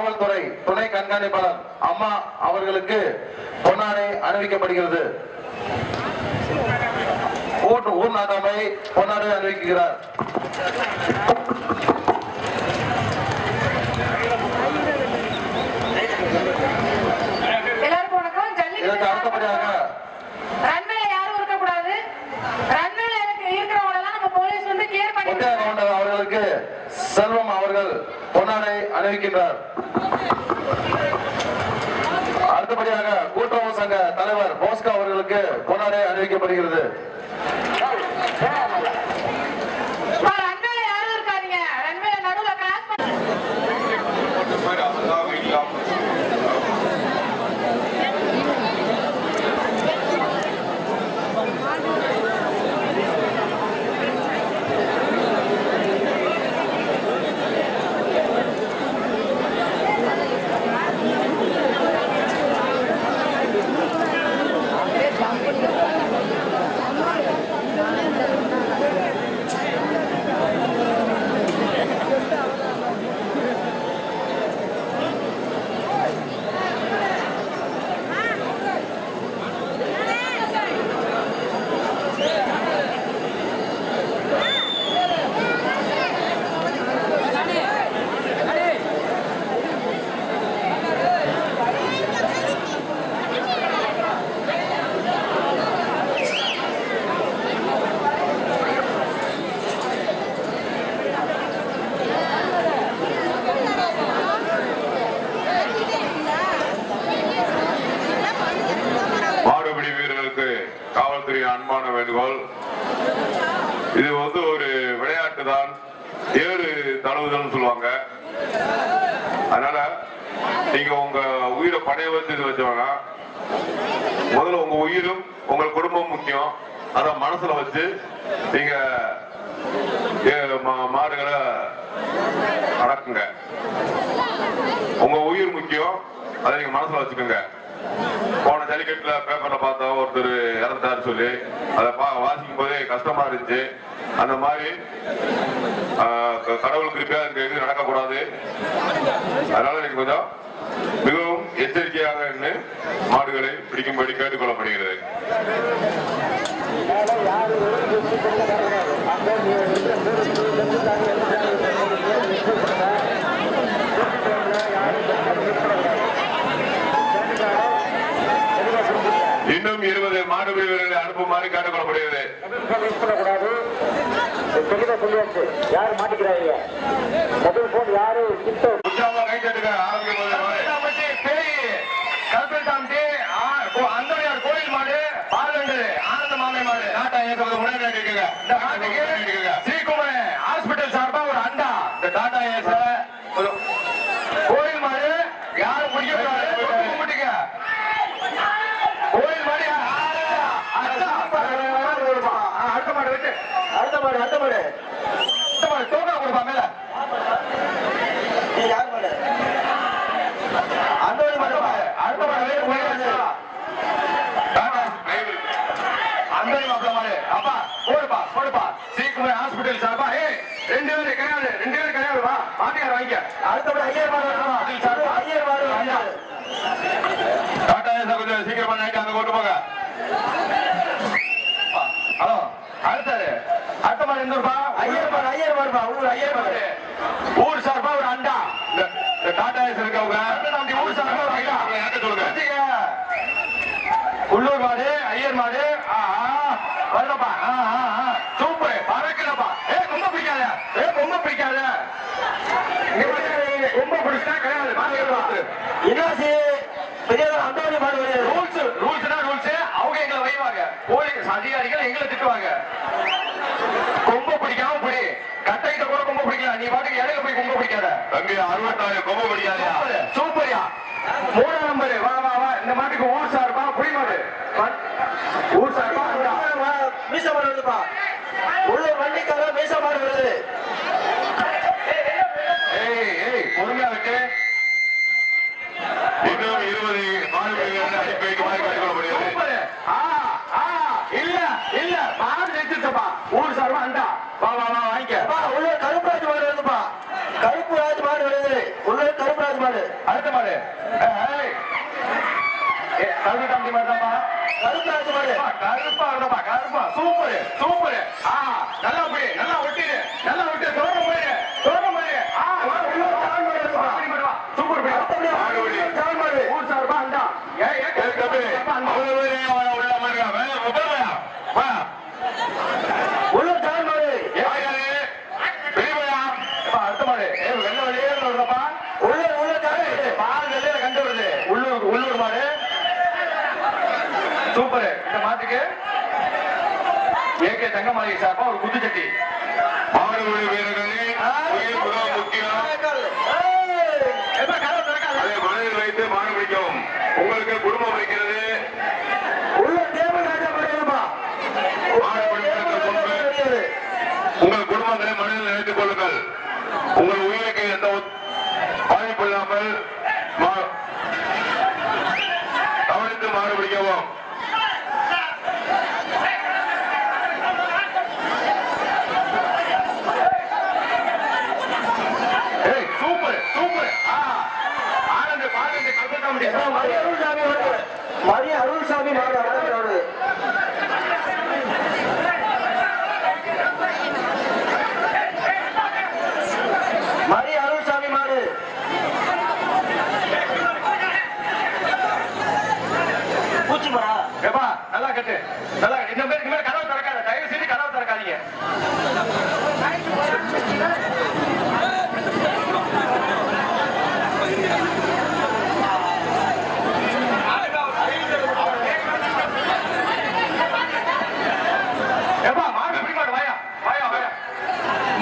காவல்துறை துணை கண்காணிப்பாளர் அம்மா அவர்களுக்கு பொன்னாடை அணிவிக்கப்படுகிறது. ஊர் நாட்டாமை பொன்னாடை அணிவிக்கிறார். இதற்கு அடுத்தபடியாக அவர்களுக்கு செல்வம் அவர்கள் பொன்னாடை அணிவிக்கின்றார். அடுத்தபடியாக கூட்டுறவு சங்க தலைவர் போஸ்கா அவர்களுக்கு பொன்னாடை அணிவிக்கப்படுகிறது. அன்பான வேண்டுகோள். இது ஒரு விளையாட்டு தான், ஏறு தழுவுதல் சொல்லுவாங்க. அதனால நீங்க உங்க உயிரை பணைய வச்சு இது வச்சவங்க. முதல்ல உங்க உயிரும் உங்க குடும்பம் முக்கியம். அத மனசுல வச்சு நீங்க மாடுகளை அடக்குங்க. உங்க உயிர் முக்கியம், அதை நீங்க மனசுல வச்சுக்கோங்க. போன ஜல்லிக்கட்டுல பேப்பர்ல பார்த்தா ஒருத்தர் இறந்துட்டாரு சொல்லி அதை வாசிக்கும் போதே கஷ்டமா இருந்துச்சு. அந்த மாதிரி கடவுள் கிருப்பையா எதுவும் நடக்கக்கூடாது. அதனால நீங்க கொஞ்சம் மிகவும் எச்சரிக்கையாக இருந்து மாடுகளை பிடிக்கும்படி கேட்டுக்கொள்ளப்படுகிறது. இன்னும் 20 மாடு வீரர்களை அனுப்புமாறு கேட்டுக்கொள்ளப்படுகிறது. யாரு மாட்டிக்கிறாங்க? மொபைல் போன் யாரு உற்சாகமா கை தட்டுங்க. அந்தோனியார் கோயில் மாடு, பாலண்டு ஆனந்த மாமை மாடு நாட்டா ஏற்றது முன்னாடி இருக்குங்க. இந்த நாட்டுக்கு ஸ்ரீகுமரன் ஹாஸ்பிட்டல் சார்பா ஒரு அண்டா. இந்த டாடா ஏச கோயில் மாடு யாரும் முடிக்க கோயில் மாடு. அடுத்த மாடு வச்சு அடுத்த மாடு தோக்கா கொடுப்பா மேல. யார் மாடு? அந்தோனி மாடு. அடுத்த மாடு அந்தோனி மாப்பிள்ள மாடு. அப்பா போடுப்பா ஸ்ரீகுமரன் ஹாஸ்பிட்டல் சார்பா. 2 பேர் கிடையாது. வா மாட்டியார் வாங்கிக்க. அடுத்தபடி ஐயர் மாடு டாடா ஏச கொஞ்சம் சீக்கிரமா நைட்டு அங்க கொண்டு போங்க. ஹலோ அடுத்த மாடு எந்தூர்பா? ஐயர் மாடுபா. ஊர் சார்பா ஒரு அண்டா. இந்த டாடா ஏச இருக்கவங்க ஊர் சார்பா ஒரு அண்டா சொல்லுங்க. உள்ளூர் மாடு, ஐயர் மாடு. வரப்பா சூப்பர் பறக்கிறப்பா. ரொம்ப பிடிக்காத ரொம்ப பிடிச்சா கிடையாது. இன்னாசி அந்தோனி மாடு ரூல்ஸ் அவங்க எங்களை வைவாங்க. போலீஸ் அதிகாரிகள் எங்களை திட்டுவாங்க. கொம்ப பிடிக்காம பிடி. கட்டைகிட்ட கூட கொம்ப பிடிக்கலாம். நீ பாட்டுக்கு இடையில போய் கொம்ப பிடிக்காத. தம்பி 66 கொம்ப பிடிக்காதயா? சூப்பரியா. 3ஆம் நம்பர். வா இந்த மாட்டுக்கு ஊர் சார்பா புடி மாடு. ஊர் சார்பா மீச மாடு வருதுப்பா. உள்ள வண்டிக்கார மீச மாடு வருது. பொறுமையா விட்டு இன்னும் 20 மாடுகளை அனுப்பி வைக்குமாறு கேட்டுக்கொள்ளப்படுகிறது. இல்ல மாடு ஜெயிச்சிருச்சப்பா. ஊர் சார்பா அண்டா. வா வாங்கிக்க. உள்ள கருப்புராஜ் மாடு வருதுப்பா. கருப்புராஜ் மாடு வருது. உள்ள கருப்புராஜ் மாடு. கருப்பு காந்தி மாதிரிதான்ப்பா. கருப்பு மாடு. கருப்பா இருந்தப்பா, கருப்பா. Super super. நல்லா போய் நல்லா விட்டு தோட்டம் போயிரு. சூப்பர் மாடு. ஊர் சார்பா அண்டா. உள்ள ஜான் மாடு. அடுத்த மாடு. வெள்ள வெளியே வருதப்பா. உள்ள ஜான் பால் வெள்ளையில கண்டு வருது. உள்ளூர் மாடு. சூப்பர். இந்த மாட்டுக்கு ஏகே தங்க மாளிகை சார்பா ஒரு குத்துச்சட்டி. மாடுபிடி வீரர்களே முக்கியம். அதை மனதில் வைத்து மாடு பிடிக்கவும். உங்களுக்கு குடும்பம் வைக்கிறது. உங்கள் குடும்பங்களை மனதில் நினைத்துக் கொள்ளுங்கள். உங்கள் உயிருக்கு எந்த பாதிப்பு இல்லாமல் கவனித்து மாடு பிடிக்கவும். மரிய அருள்சாமி மாடு ஆனந்தோடு மரிய அருள்சாமி மாடு. பூச்சி மரா ஏப்பா நல்லா கட்டு. நல்லா இந்த மாதிரி கதவு திறக்காத. தயவு செஞ்சு கதவு திறக்காதீங்க.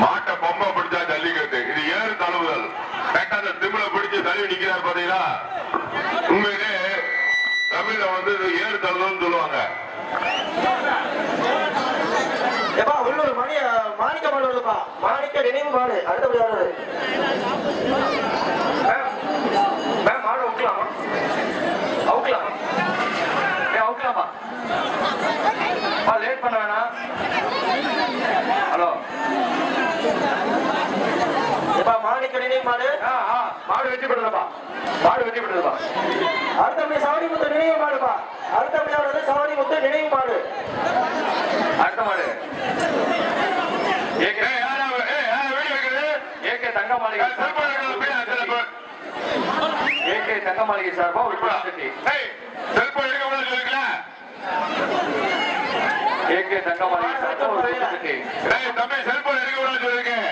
மாட்டை பொம்மை பிடிச்சா ஜல்லிக்கட்டு. இது ஏறு தழுவுதல். கரெக்டா திமிழ பிடிச்சு தழுவி நிக்கிறார் பாத்தீங்களா. உண்மையிலே தமிழ்ல வந்து இது ஏறு தழுவுதல் சொல்லுவாங்க. எப்பா உள்ளூர் மாணிக்க மாடு வருதுப்பா. மாணிக்க நினைவு மாடு. அடுத்தபடி வருது. மாடு அவுக்கலாமா? அவுக்கலாமா? லேட் பண்ண வேணாம். ஹலோ மாணிக்க நினைவு மாடு. மாடு வெற்றி பெற்றதுப்பா. அடுத்தபடி சவடி முத்து நினைவு மாடுப்பா. அடுத்தபடி வருது சவடி முத்து நினைவு மாடு. அடுத்த மாடு ஏகே தங்க மாளிகை. ஏகே தங்க மாளிகை சார்பா ஒரு குத்துச்சட்டி. செல்போன் எடுக்க கூடாது சொல்லிருக்கல. ஏகே தங்க மாளிகை சார்பா ஒரு குத்துச்சட்டி. தம்பி செல்போன் எடுக்க கூடாது சொல்லிருக்கேன்.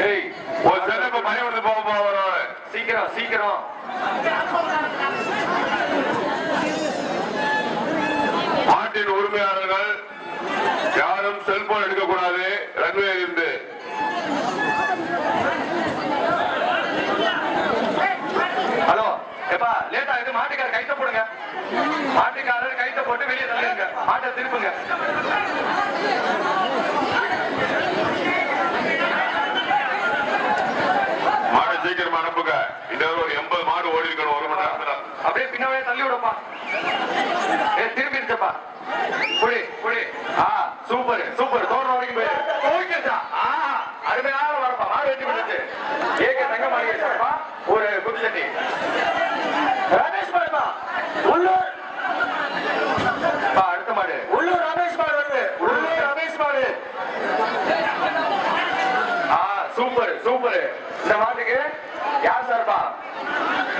ஏய் ஒரு செல்ப பணிவிடுத்து போக சீக்கிரம். நாட்டின் உரிமையாளர்கள் யாரும் செல்போன் எடுக்கக்கூடாது. ரன்வே இருந்து ஹலோ எப்பா லேட்டா இது மாட்டுக்காரர் கைத்த போடுங்க. மாட்டுக்காரர் கைத்த போட்டு வெளியே தள்ளுங்க. மாட்டை திருப்புங்க. மாடை சீக்கிரமா அனுப்புங்க. இன்னொரு ஒரு 80 மாடு ஓடி இருக்கணும் 1 மணி நேரத்துல. அப்படியே பின்னாவே தள்ளி விடப்பா. திரும்பிடுச்சப்பா. புடி. சூப்பர். தோட்டம் வரைக்கும் போயிருச்சா. அருமையாக வரப்பா. மாடு வெட்டி விடுச்சு. ஏகே தங்க மாளிகை சார்பா ஒரு குத்துச்சட்டி. ரமேஷ் மாடுப்பா. உள்ளூர் அடுத்த மாடு உள்ளூர் ரமேஷ் மாடு வருது. உள்ளூர் ரமேஷ் மாடு. சூப்பர். இந்த மாட்டுக்கு யார் சார்பா?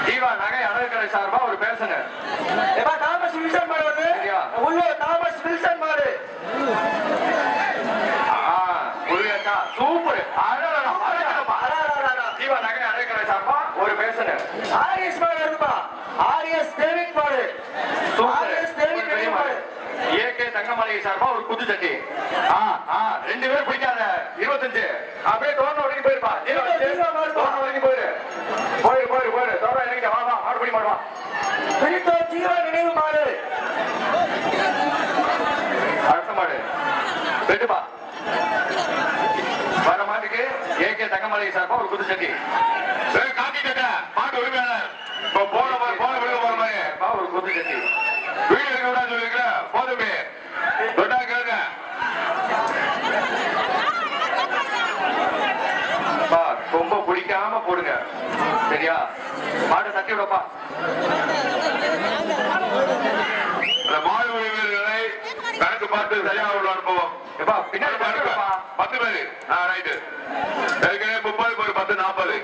ஜீவா நகை அழகரை சார்பா ஒரு பேசுங்க. தாமஸ் வில்சன் மாடு வருது. உள்ளூர் தாமஸ் வில்சன் மாடு. சூப்பர். ஜீவா நகை அழகரை சார்பா ஒரு பேசுங்க. ஆர்எஸ் மாடு வருதுப்பா. ஆர்எஸ் டேவிட் மாடு. ஆர்எஸ் டேவிட் மாடு. ஏகே தங்க மாளிகை சார்பா ஒரு குத்துச்சட்டி. 2 பேர் பிடிக்காத 25. அப்படியே தோட்டம் வரைக்கும் போயிருப்பா. தோட்டம் வரைக்கும் போயிரு. தோட்டம் இறங்கிட்ட வா மாடு பிடி மாடுவா. ஜீவா நினைவு மாடு. அடுத்த மாடு வெட்டுப்பா. வர மாட்டுக்கு ஏகே தங்க மாளிகை சார்பா ஒரு குத்துச்சட்டி. காக்கி கட்ட மாட்டு உரிமையாளர் போன போற மாதிரி ஒரு குத்துச்சட்டி. வீடு எடுக்க கூடாது சொல்லிருக்கல. போதுமே தொட்டா கேளுங்க. ரொம்ப பிடிக்காம போடுங்க. சரியா மாடு தட்டி விடப்பா. அந்த மாடு வீரர்களை கணக்கு பார்த்து சரியாக உள்ள அனுப்புவோம். எப்பா பின்னாடி தட்டி விடப்பா. 10 பேரு ரைட்டு. ஏற்கனவே 30 ஒரு 10 40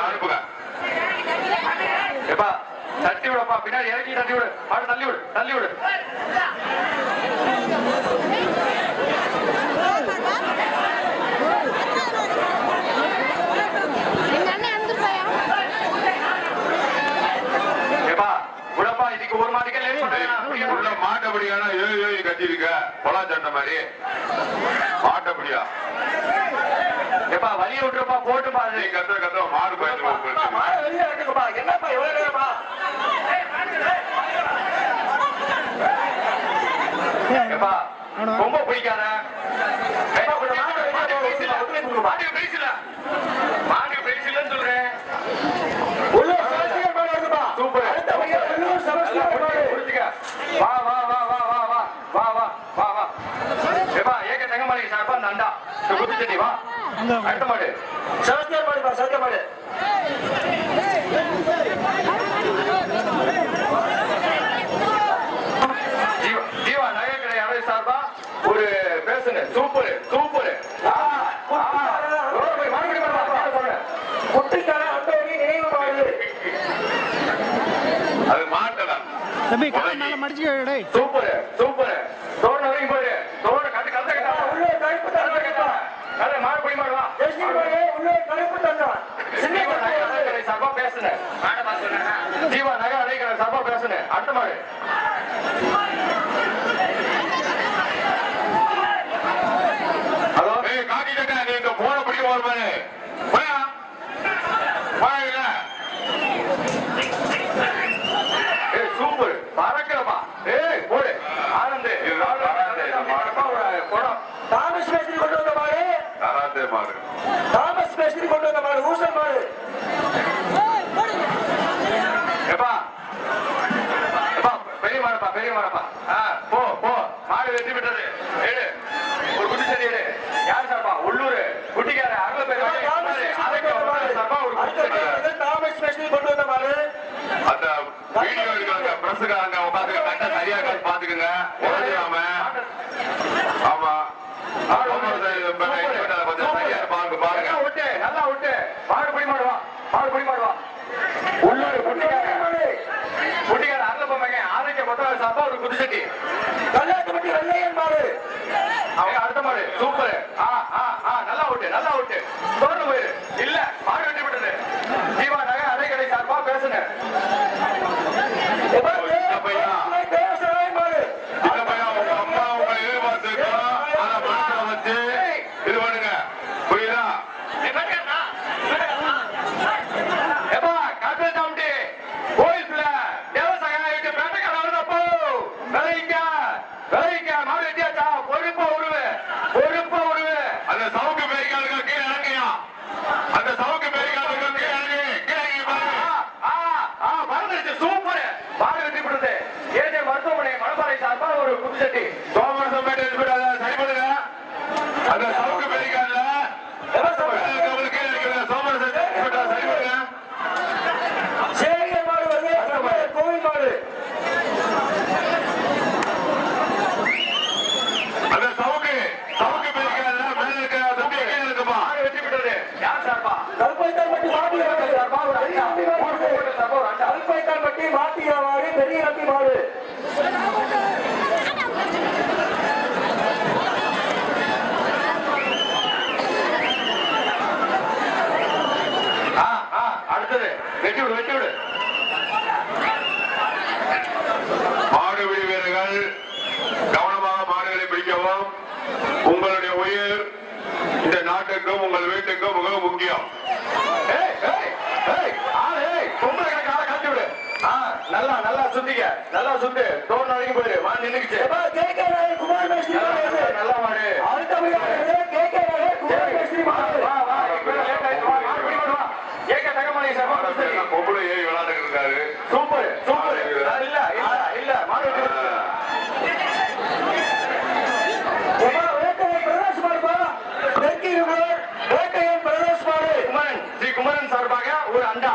அனுப்புங்க. எப்பா தட்டி விடப்பா, பின்னாடி இறக்கி தட்டி விடு, மாடு தள்ளி விடு, தள்ளி விடு. எப்பா விடப்பா, இதுக்கு ஒரு மாட்டுக்கே உள்ள மாட்டபடியான ஏழு கட்டி இருக்க பொலா சண்டை மாதிரி மாட்டபடியா. எப்பா வழிய விட்டுருப்பா, போட்டுப்பா. அது கத்த மாடு பயந்து மாடு வெளியே இருக்குப்பா. என்னப்பா எவ்வளவு நேரமா? எப்பா ரொம்ப பிடிக்காத சொல்றேன். உள்ள செபஸ்டியன் மாடு இருக்குப்பா. சூப்பர். அடுத்தபடியா உள்ளூர் செபஸ்டியன் மாடு. புரிஞ்சுக்க. வா வா வா வா வா வா வா வா வா வா. எப்பா ஏக தங்கமலை சார்பா அந்த அண்டா குதிச்சடி வா. அடுத்த மாடு செபஸ்டியன் மாடுப்பா, செபஸ்டியன் மாடு. ஜீவா நகைக்கடை அவை சார்பா ஒரு பேசுங்க. Super super. குட்டிக்கார அந்தோணி நினைவு மாடு. அது மாட்டலாம். தம்பி காலை மடிச்சு சூப்பர் சூப்பர். தோண வரைக்கும் போயிரு. தோண கட்டு கலந்த கட்டா. உள்ள கருப்பு தந்தா. கதை மாடு போய் மாடுவா. எஸ்டி மாடு உள்ள கருப்பு தந்தா. ஜீவா நகை அடைக்கடை சார்பா பேசுங்க. ஜீவா நகை அடைக்கடை சார்பா பேசுங்க. அடுத்த மாடு ஹலோ. காக்கி கட்ட நீங்க போன பிடிக்க வருமானு சூப்பர் பறக்கிறப்பா. ஏய் போடு ஆனந்த். தாமஸ் மேஸ்திரி கொண்டு வந்த மாடு. தாராத்தே மாடு. தாமஸ் மேஸ்திரி கொண்டு வந்த மாடு ஊசல் மாடு. எப்பா எப்பா பெரிய மாடப்பா, பெரிய மாடப்பா. போ போ. மாடு வெற்றி பெற்றது. ஏடு ஒரு குட்டிச்செடி எடு. யார் சார்பா? உள்ளூர் குட்டிக்கார அருள் பேர் சார்பா ஒரு குட்டிச்செடி. தாமஸ் மேஸ்திரி கொண்டு வந்த மாடு. அந்த வீடியோ எடுக்கிற பிரசுக்காரங்க உட்காந்து கட்ட சரியா பாத்துக்குங்க. ஆமா கொஞ்சம் சரியா பாருங்க. விட்டு நல்லா விட்டு. மாடு பிடி மாடுவா, மாடு பிடி மாடுவா. உள்ளூர் குட்டிக்கார அருள் பொம்மைங்க ஆரோக்கிய மொத்த சார்பா ஒரு குட்டிச்செடி. கல்லாட்டுப்பட்டி வெள்ளையன் மாடு. அவங்க அடுத்த மாடு சூப்பர். நல்லா விட்டு நல்லா விட்டு. தோண்டு போயிரு. இல்ல மாடு வெட்டி விட்டது. ஜீவா நகை அடைக்கடை சார்பா பேசுங்க. தேவசராய் மாடு. இந்த பையன் உங்க அம்மா உங்களை எதிர்பார்த்துருக்கோம். ஆனா மனசுல வச்சு இது பண்ணுங்க. புரியுதா? எப்பா காப்பே தாண்டி கோயில்ல தேவசகாய விட்டு பேட்டக்கார வருதப்போ விளைவிக்க மாடு வெட்டியாச்சா. பொறுப்பா உருவு, பொறுப்பா உருவு. அந்த சவுக்கு பேரிக்காலுக்கு கீழே இறங்கியா. அந்த சவுக்கு பேரிக்காலுக்கு கீழே இறங்கி கீழே மறந்துருச்சு. சூப்பர். மாடு வெட்டி விடுறது. ஏஜே மருத்துவமனை மணப்பாறை சார்பா ஒரு குத்துச்சட்டி. சோமரசம் பேட்டை சரி பண்ணுங்க. அந்த சவுக்கு பேரிக்கால கீழே இருக்கிற சோமரசத்தை சரி பண்ணுங்க. சேரியர் மாடு வந்து கோவில் மாடு. அந்த சவுக்கு பேரிக்கால மேல இருக்கிற தம்பி கீழே இருக்குமா. மாடு வெட்டி விடுறது. யார் சார்பா? கல்பைத்தான்பட்டி மாட்டிய மாடு. சார்பா ஒரு அண்டா. சார்பா ஒரு அண்டா. கல்பைத்தான்பட்டி மாட்டிய மாடு பெரிய நம்பி மாடு. அடுத்தது வெட்டி விடு, வெட்டி விடு. மாடு பிடி வீரர்கள் கவனமாக மாடுகளை பிடிக்கவும். உங்களுடைய உயிர் இந்த நாட்டுக்கும் உங்கள் வீட்டுக்கும் மிக முக்கியம். பொம்பளை கணக்கு ஆளை காட்டி விடு. நல்லா நல்லா சுத்திக்க. நல்லா சுத்து. தோல் வரைக்கும் போயிரு. மாடு நின்னுக்குச்சு. கேகே நாயர் குமார் மேஸ்திரி மாடு. நல்லா மாடு. அடுத்தபடியாக கேகே நாயர் குமார் மேஸ்திரி மாடு. வா வா லேட் ஆயிடுச்சு. வா மாடு பிடி மாடு வா. ஏக தகமலை சார்பா குத்துச்சட்டி. பொம்பளை ஏறி விளையாண்டுட்டு இருக்காரு. Super super. இல்ல இல்ல இல்ல மாடு வெட்டி விடு. வேட்டையன் பிரதேஷ் மாடுப்பா. தெற்கில் வேட்டையன் பிரதேஷ் மாடு. குமரன் ஸ்ரீ குமரன் சார்பாக ஒரு அண்டா.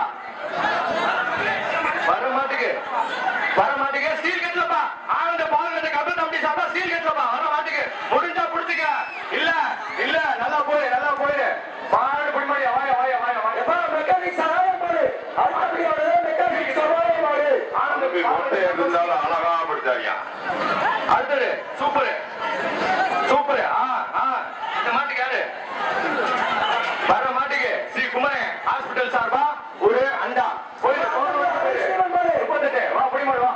நல்லா போய் மாடு பிடிமாடி வாய எப்பா மெக்கானிக் சகாய மாடு அடுத்தபடியாக மெக்கானிக் சகாய மாடு தம்பி மொட்டை இருந்தாலும் அழகா படிச்சாரியா. அடுத்தது சூப்பர் இந்த மாட்டுக்கு யாரு வர்ற மாட்டுக்கு ஸ்ரீ குமரன் ஹாஸ்பிட்டல் சார்பா ஒரு அண்டா கோயில் 38 வா பிடிமாடு வா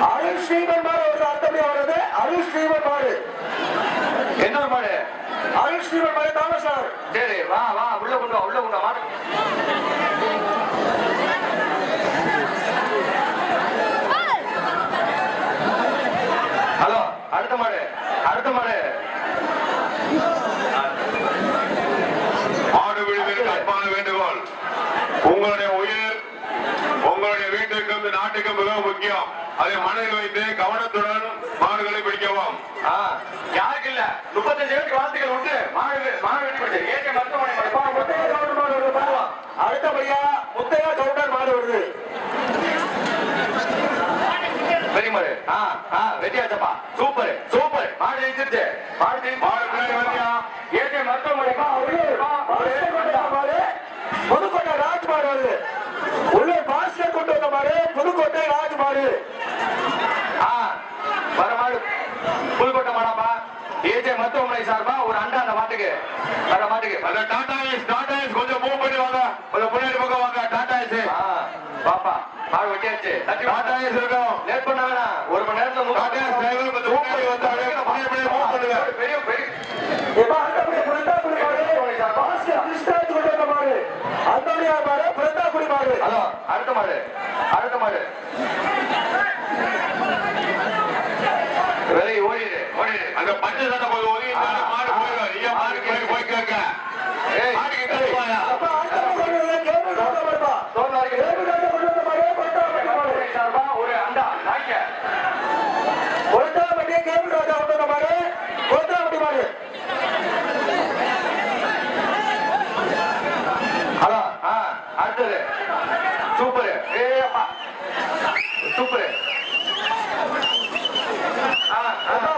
அருள் ஸ்ரீமன் மாடு ஒரு அடுத்தபடியாக வருது அருள் ஸ்ரீமன் மாடு என்ன ஒரு மாடு அருள் ஸ்ரீமன் மாடு தாமஸ் சார் சரி வா உள்ள கொண்டு வா மாடு ஹலோ அடுத்த மாடு மாடு விடுவதற்கு அன்பான வேண்டுகோள். உங்களுடைய உயிர் உங்களுடைய வீட்டுக்கும் நாட்டுக்கும் மிகவும் முக்கியம். அதை மனதில் வைத்து கவனத்துடன் மாடுகளை பிடிக்கவும். யாருக்கு இல்ல 35 பேருக்கு வாழ்த்துக்கள் உண்டு. மாடு வெட்டி ஏற்ற மருத்துவமனை முத்தையா கவுண்டர் மாடு வருது. அடுத்தபடியா முத்தையா கவுண்டர் மாடு வருது. பெரிய மாடு வெட்டியாச்சப்பா சூப்பர் மாடு ஜெயிச்சிருச்சு மாடு பின்னாடி வந்தியா ஏற்ற மருத்துவமனை புதுக்கோட்டை ராஜ் மாடு வருது. உள்ளூர் பாஸ்கர் கொண்டு வந்த மாடு புதுக்கோட்டை ராஜ் மாடு. வர மாடு புதுக்கோட்டை மாடாப்பா ஏஜே மருத்துவமனை சார்பா ஒரு அண்டா அந்த மாட்டுக்கு வர மாட்டுக்கு அந்த டாடா ஏஸ் கொஞ்சம் மூவ் பண்ணி வாங்க. கொஞ்சம் முன்னாடி பக்கம் வாங்க. டாடா ஏஸ் பாப்பா மாடு வெட்டியாச்சு டாடா ஏஸ் இருக்கும். லேட் பண்ண வேணாம். 1 மணி நேரத்துல டாடா ஏஸ் டிரைவர் கொஞ்சம் முன்னாடி வந்து அப்படியே மூவ் பண்ணுங்க. பெரிய எப்ப அடுத்தபடியா புரந்தாக்குடி மாடு பாஸ்கர் கிருஷ்ணராஜ் கொண்டு வந்த மாடு. அடுத்தபடியா மாடு புரந்தாக்குடி மாடு. ஹலோ அடுத்த மாடு வெளியே ஓடிடு அந்த பச்சை சட்டை போய் ஓடி மாடு போயிடும். நீங்க மாடு போய் கேட்க மாட்டுக்கு தெரியுமாயா? அப்ப அடுத்தபடியா கேபிள் கொண்டு வருப்பா. கேபிள் கொண்டு வந்த மாடு புரந்தாக்குடி மாடு. சார்பா ஒரு அண்டா நாய்க்க புரந்தாக்குடி கேபிள் ராஜா கொண்டு வந்த மாடு புரந்தாக்குடி மாடு. ஹலோ அடுத்தது சூப்பர் ஏப்பா சூப்பர்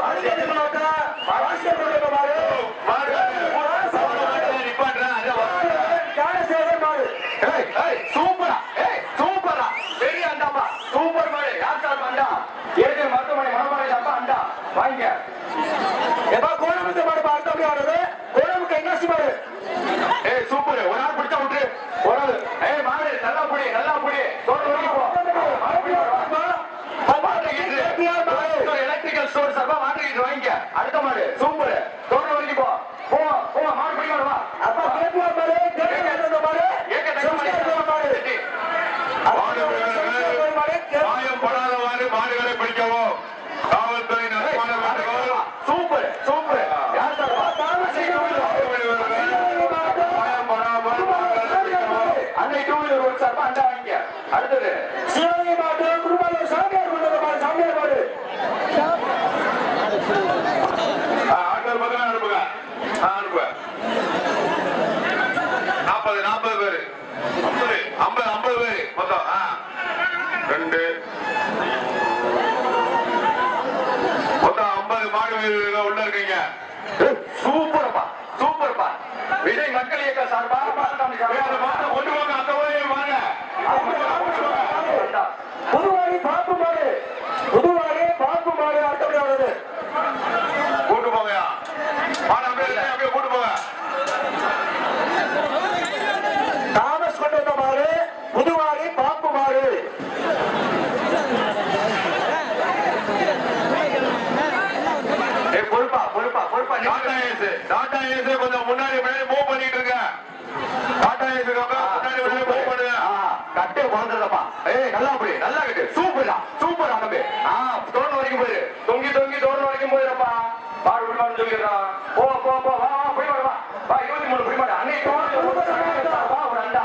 அடுத்தபடி மாட்டா பாஸ்கர் கொண்டு வந்த மாடு ஞானசேகர் மாடு. சூப்பரா பெரிய அண்டாப்பா சூப்பர் மாடு யார் சார் அண்டா ஏஜே மருத்துவமனை மனமாரி சார்பா அண்டா வாங்க எப்பா கோலமுத்து மாடு அடுத்தபடி ஆடுது. கோலமுத்து என்னாசி மாடு. சூப்பர் ஒரு ஆள் பிடிச்சா விட்டு ஒரு ஆள் மாடு நல்லா புடி எலக்ட்ரிக்கல் ஸ்டோர் சார்பா மாட்டிக்கிட்டு வாங்க அடுத்த மாடு சூப்பர் தோட்டம் வரைக்கும் போ மாடு பிடி மாடு வா அப்பா கேபிஆர் மாடு கேபிஆர் மாடு ஏக்க மாடு காயம் படாதவாறு மாடுகளை பிடிக்கவும் காவல்துறை நலமான வேண்டுகோள். சூப்பர் யார் சார் காயம் படாமல் மாடுகளை பிடிக்கவும். அன்னை 2 வீலர் ரோட் சார்பா அண்டா வாங்க அடுத்தது சிவகங்கை மாடு குருபாலூர் சாமியார் கொண்டு வந்த மாடு சாமியார் மாடு. ஆட்கள் பக்கம் அனுப்புங்க. அனுப்புங்க 40 பேரு 50 பேரு மொத்தம். 2 மொத்தம் 50 மாடு வீரர்கள் உள்ள இருக்கீங்க. சூப்பர்ப்பா விஜய் மக்கள் இயக்க சார்பா அந்த மாட்டை கொண்டு வாங்க. அந்த வழியை வாங்க. புதுவாடி பாப்பு மாடு அடுத்தபடி ஆடுது. கூட்டு போங்கயா. மாடு அப்படியே கூட்டு போங்க. தாமஸ் கொண்டு வந்த மாடு புதுவாடி பாப்பு மாடு. பொறுப்பா டாடா ஏஸ் கொஞ்சம் முன்னாடி மூவ் பண்ணிட்டு இருக்க. டாடா ஏஸ் முன்னாடி மூவ் பண்ணுங்க. கட்டே குழந்தைப்பா நல்லா கட்டு சூப்பரா தம்பி தோணு வரைக்கும் போயிரு தொங்கி தோணு வரைக்கும் போயிருப்பா பாடு விடுவான்னு சொல்லிடுறான் போ வா போய் வா 23 போய் மாடு அன்னைக்கு ஒரு அண்டா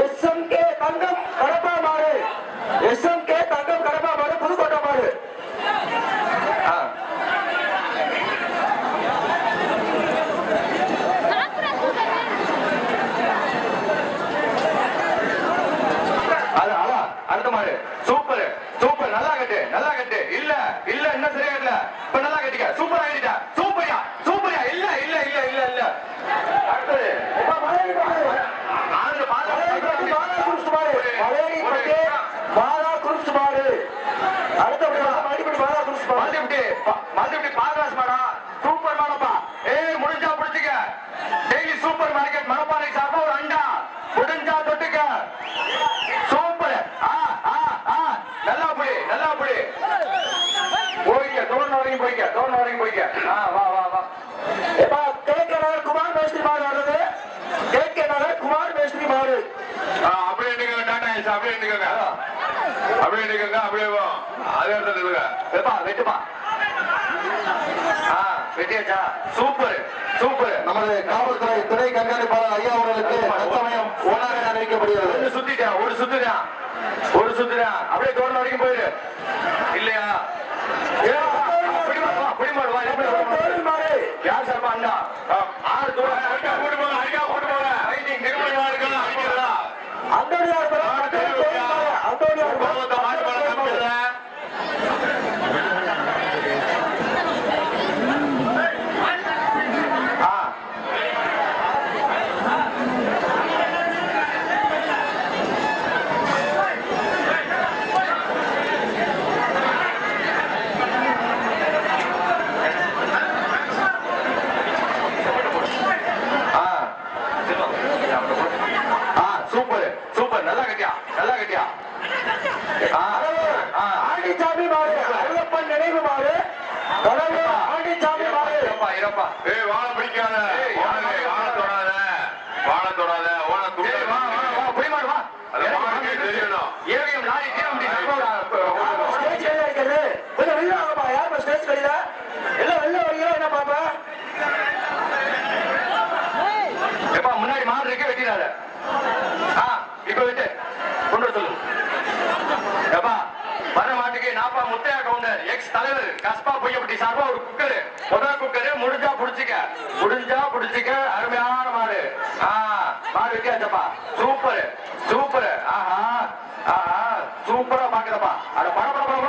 எஸ்எம்கே தங்கம் கடப்பா மாடு புதுக்கோட்டை மாடு. அடுத்த மாடு சூப்பர் சூப்பர் மார்க்கெட் மணப்பாறை சார்பா ஒரு அண்டா முடிஞ்சா தொட்டுக்க சூப்பர் நல்லா புடி போய்க்க தோணு வரைக்கும் போய்க்க வா எப்பா கேட்க நகர் குமார் மேஸ்திரி மாடு வர்றது கேட்க நகர் குமார் மேஸ்திரி மாடு அப்படியே நிக்கங்க டாடா ஏஸ் அப்படியே நிக்கங்க அப்படியே வா அதே இடத்துல நில்லுங்க வெட்டுப்பா வெட்டியாச்சா சூப்பர் நமது காவல்துறை துணை கண்காணிப்பாளர் ஐயா அவர்களுக்கு தற்சமயம் ஓனாக அறிவிக்கப்படுகிறது. ஒரு சுத்துறான் அப்படியே தோணு வரைக்கும் போயிடு இல்லையா யார் சார்பா அண்ணா 6 தோணு கூட்டு போற அந்தோனியார் சூப்பர் நல்லா கட்டியா ஆண்டிச்சாமி மாடு அருளப்பன் நினைவு மாடு ஆண்டிச்சாமி மாடு இருப்பா ஏய் வாழ பிடிக்காத வாழ தொடாத ஓன துண்டு புரியுமாடு வா அது மாடுக்கே தெரியணும் ஏவிஎம் லாரி ஸ்டேஜ் கையில இருக்கிறது கொஞ்சம் வெளில வாங்கப்பா யார் ஸ்டேஜ் கையில எல்லாம் வெளில வரீங்களா என்ன பாப்பா எப்பா முன்னாடி மாடு இருக்க வெட்டிடாத இப்ப வெட்டு கொண்டு வர சொல்லு எப்பா வர மாட்டுக்கு நாப்பா முத்தையா கவுண்டர் எக்ஸ் தலைவர் கஸ்பா பொய்யப்பட்டி சார்பா ஒரு குக்கரு முதல் குக்கரு முடிஞ்சா புடிச்சுக்க அருமையான மாடு மாடு வெட்டியாச்சப்பா சூப்பர் ஆஹா சூப்பரா பாக்குறப்பா அட பட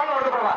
வருது படமா